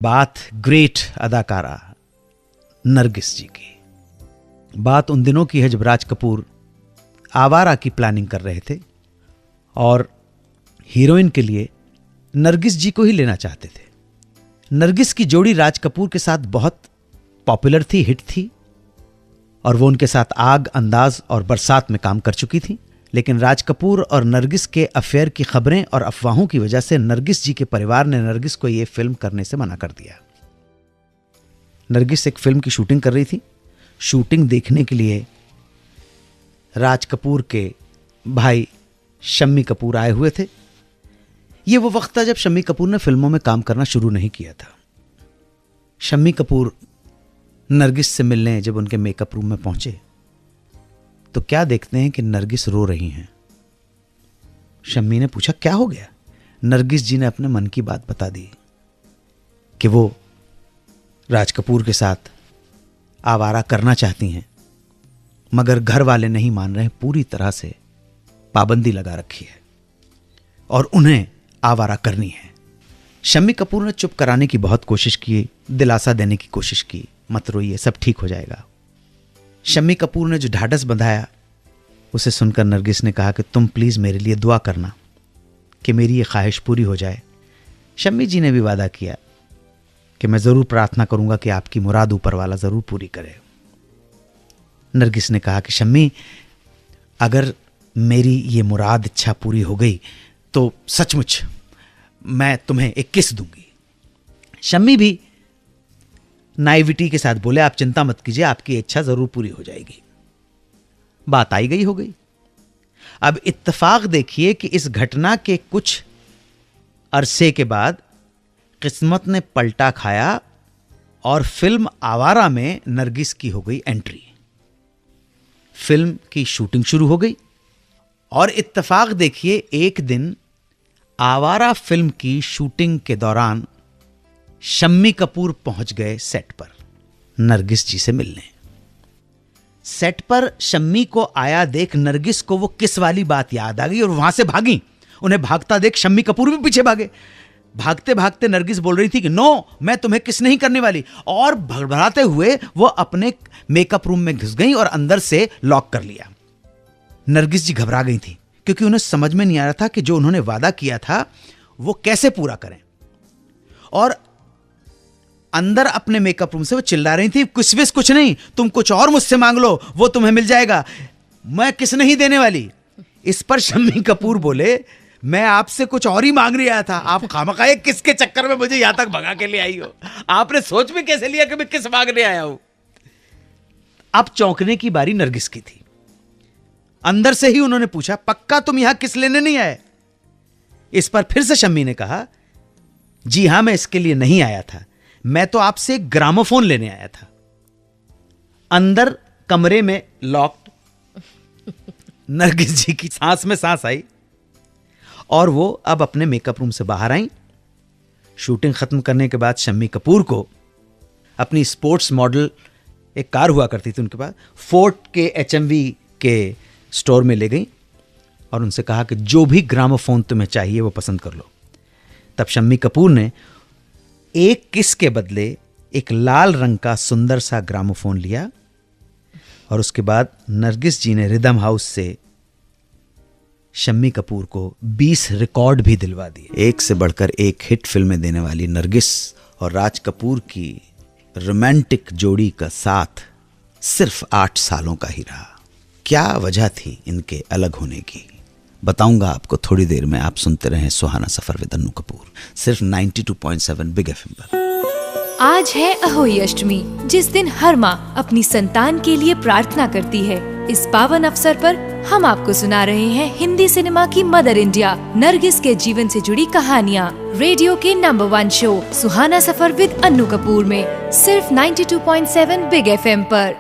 बात ग्रेट अदाकारा नरगिस जी की। बात उन दिनों की है जब राज कपूर आवारा की प्लानिंग कर रहे थे और हीरोइन के लिए नरगिस जी को ही लेना चाहते थे। नरगिस की जोड़ी राज कपूर के साथ बहुत पॉपुलर थी, हिट थी, और वो उनके साथ आग, अंदाज और बरसात में काम कर चुकी थी। लेकिन राज कपूर और नरगिस के अफेयर की खबरें और अफवाहों की वजह से नरगिस जी के परिवार ने नरगिस को यह फिल्म करने से मना कर दिया। नरगिस एक फिल्म की शूटिंग कर रही थी। शूटिंग देखने के लिए राज कपूर के भाई शम्मी कपूर आए हुए थे। यह वो वक्त था जब शम्मी कपूर ने फिल्मों में काम करना शुरू नहीं किया था। शम्मी कपूर नरगिस से मिलने जब उनके मेकअप रूम में पहुंचे तो क्या देखते हैं कि नरगिस रो रही हैं। शम्मी ने पूछा क्या हो गया। नरगिस जी ने अपने मन की बात बता दी कि वो राज कपूर के साथ आवारा करना चाहती हैं, मगर घर वाले नहीं मान रहे, पूरी तरह से पाबंदी लगा रखी है और उन्हें आवारा करनी है। शम्मी कपूर ने चुप कराने की बहुत कोशिश की, दिलासा देने की कोशिश की, मत रोइए, सब ठीक हो जाएगा। शम्मी कपूर ने जो ढाढ़स बंधाया उसे सुनकर नरगिस ने कहा कि तुम प्लीज मेरे लिए दुआ करना कि मेरी ये ख्वाहिश पूरी हो जाए। शम्मी जी ने भी वादा किया कि मैं जरूर प्रार्थना करूंगा कि आपकी मुराद ऊपर वाला जरूर पूरी करे। नरगिस ने कहा कि शम्मी, अगर मेरी ये मुराद इच्छा पूरी हो गई तो सचमुच मैं तुम्हें एक किस दूंगी। शम्मी भी नाइविटी के साथ बोले, आप चिंता मत कीजिए, आपकी इच्छा जरूर पूरी हो जाएगी। बात आई गई हो गई। अब इत्तेफाक देखिए कि इस घटना के कुछ अरसे के बाद किस्मत ने पलटा खाया और फिल्म आवारा में नरगिस की हो गई एंट्री। फिल्म की शूटिंग शुरू हो गई और इत्तेफाक देखिए, एक दिन आवारा फिल्म की शूटिंग के दौरान शम्मी कपूर पहुंच गए सेट पर नरगिस जी से मिलने। सेट पर शम्मी को आया देख नरगिस को वो किस वाली बात याद आ गई और वहां से भागी। उन्हें भागता देख शम्मी कपूर भी पीछे भागे। भागते भागते नरगिस बोल रही थी कि नो, मैं तुम्हें किस नहीं करने वाली, और भड़बड़ाते हुए वो अपने मेकअप रूम में घुस गई और अंदर से लॉक कर लिया। नरगिस जी घबरा गई थी क्योंकि उन्हें समझ में नहीं आ रहा था कि जो उन्होंने वादा किया था वो कैसे पूरा करें। और अंदर अपने मेकअप रूम से वो चिल्ला रही थी, कुछ नहीं, तुम कुछ और मुझसे मांग लो, वो तुम्हें मिल जाएगा, मैं किस नहीं देने वाली। इस पर शम्मी कपूर बोले, मैं आपसे कुछ और ही मांग रहा था, आप खामखाए किसके चक्कर में मुझे यहां तक भगा के ले आई हो। आपने सोच भी कैसे लिया कि मैं किस मांगने आया हूं। अब चौंकने की बारी नरगिस की थी। अंदर से ही उन्होंने पूछा, पक्का तुम यहां किस लेने नहीं आए। इस पर फिर से शम्मी ने कहा, जी हां, मैं इसके लिए नहीं आया था, मैं तो आपसे एक ग्रामोफोन लेने आया था। अंदर कमरे में लॉक्ड नरगिस जी की सांस में सांस आई और वो अब अपने मेकअप रूम से बाहर आई। शूटिंग खत्म करने के बाद शम्मी कपूर को अपनी स्पोर्ट्स मॉडल एक कार हुआ करती थी उनके पास, फोर्ट के HMV के स्टोर में ले गई और उनसे कहा कि जो भी ग्रामोफोन तुम्हें चाहिए वो पसंद कर लो। तब शम्मी कपूर ने एक किस के बदले एक लाल रंग का सुंदर सा ग्रामोफोन लिया और उसके बाद नरगिस जी ने रिदम हाउस से शम्मी कपूर को 20 रिकॉर्ड भी दिलवा दिए। एक से बढ़कर एक हिट फिल्में देने वाली नरगिस और राज कपूर की रोमांटिक जोड़ी का साथ सिर्फ 8 सालों का ही रहा। क्या वजह थी इनके अलग होने की, बताऊंगा आपको थोड़ी देर में। आप सुनते रहें सुहाना सफर विद अन्नू कपूर, सिर्फ 92.7 बिग FM पर। आज है अहोई अष्टमी, जिस दिन हर माँ अपनी संतान के लिए प्रार्थना करती है। इस पावन अवसर पर हम आपको सुना रहे हैं हिंदी सिनेमा की मदर इंडिया नरगिस के जीवन से जुड़ी कहानियाँ। रेडियो के number 1 show Suhana suffer with Annu Kapoor में, सिर्फ 92.7 बिग FM पर।